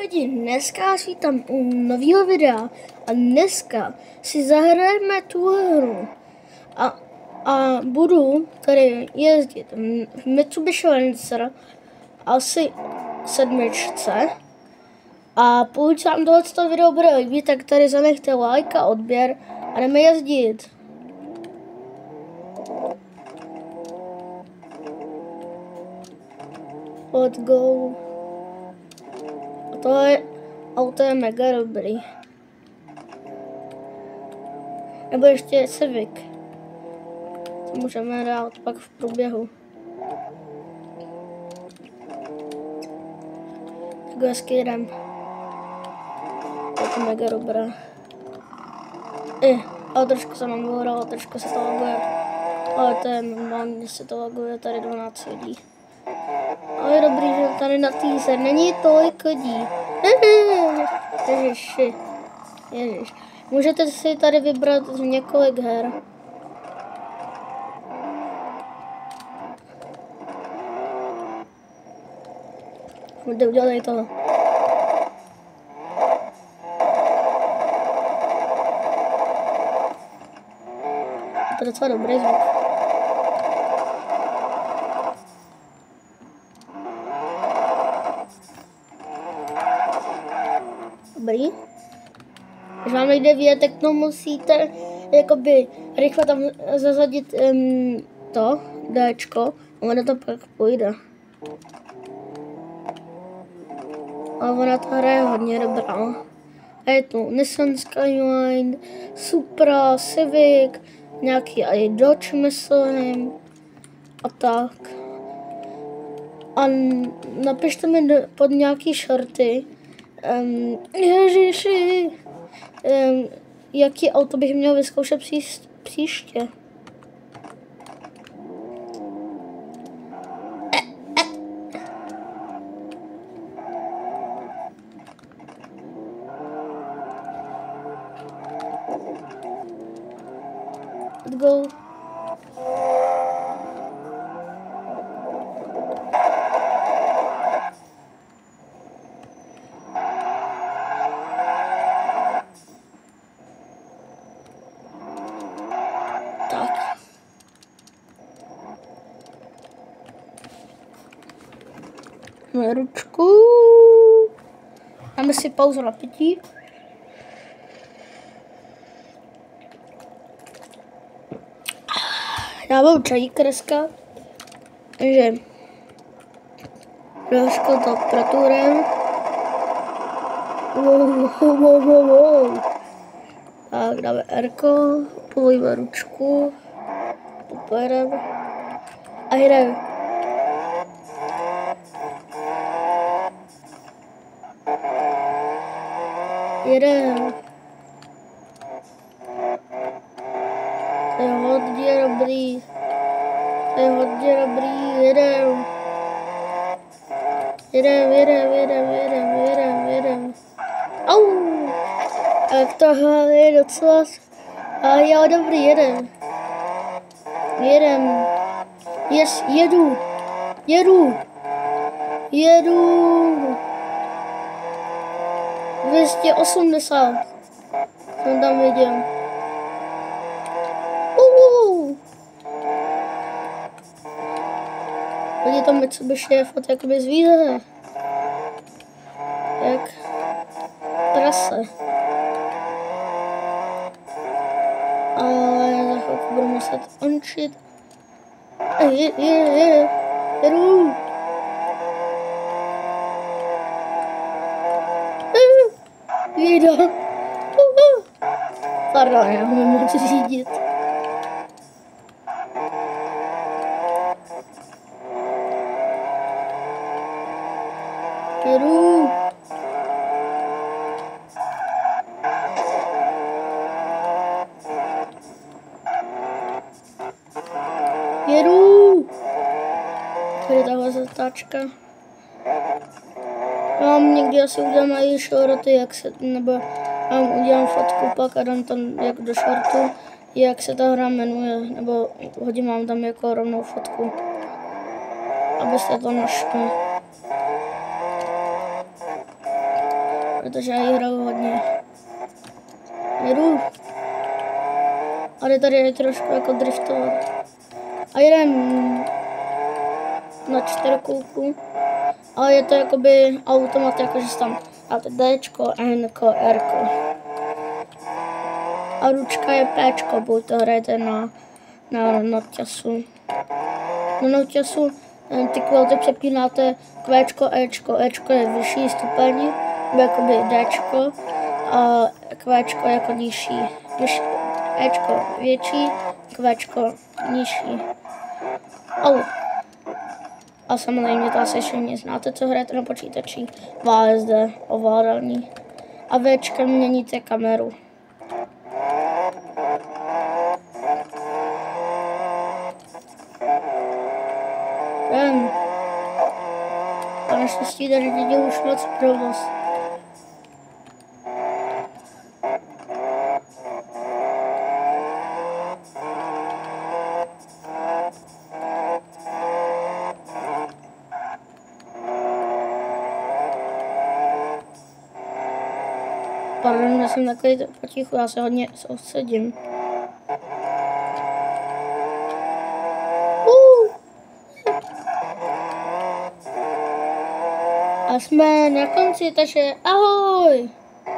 lidi, dneska svítám u nového videa a dneska si zahrajeme tu hru a budu tady jezdit v Mitsubishi Lancer asi 7. A pokud se vám tohleto video bude líbit, tak tady zanechte like a odběr a jdeme jezdit. Let's go. A tohle auto je mega dobrý. Nebo ještě Civic. To můžeme dát pak v průběhu. Tak hezky jdem. Je to mega dobré. Ale trošku se mám vyhodal, trošku se to laguje. Ale to je normálně, se to laguje tady 12 lidí. Ale je dobrý, že tady na týze není tolik lidí. Ježiši. Ježiš. Můžete si tady vybrat několik her. Udělej toho. To je docela dobrý zvuk. Dobrý. Když vám nejde vyjet, tak to musíte jakoby rychle tam zasadit to Dčko a ono to pak půjde. A ona ta hra je hodně dobrá. A je tu Nissan Skyline, Supra, Civic, nějaký i Dodge, myslím, a tak. A napište mi pod nějaký shorty, ježiši, jaký auto bych měl vyzkoušet příště. Let's go. Tak. Moje ručku. Dáme si pauzu na pití. Já mám čajík dneska, takže trošku to proturem. Wow. Tak dáme Rko, povojíme ručku, popojedeme a jdeme. Jedeme. To je hodně dobrý. To je hodně dobrý. Jedem. Au! Tak tohle je docela... Ale jo, dobrý, jedem. Yes, jedu. 280. Jsem tam viděl. Lidi tam Mitsubishi je fot jakoby zvíře. Jak prase. Ale za chvilku budu muset ončit. Jedu. Jedu. Pardon, já ho nemůžu řídit. Jedu. Tady je tahle zatáčka. Mám někdy asi udělám i shorty, jak se, nebo udělám fotku pak a dám tam jak do shortu, jak se ta hra jmenuje, nebo hodím vám tam jako rovnou fotku, abyste to našli. protože já ji hraju hodně. Jedu. Ale tady je trošku jako driftovat. A jedem na 4 ale je to jakoby automat, jakože tam dáte Dčko, Nko, Rko. A ručka je Pčko, buď to hrajete na noťasu. Na noťasu ty kvóty přepínáte Qčko, Ečko. Ečko je vyšší stupeň, jakoby Dčko a Qčko jako nižší. Ečko větší, Qčko nižší. A samozřejmě to asi všichni znáte, co hrajete na počítači. VSD, ovládání. A Včkem měníte kameru. A naštěstí tady není už moc provoz. Pardon, já jsem takový potichu, já se hodně soustředím. A jsme na konci, takže ahoj!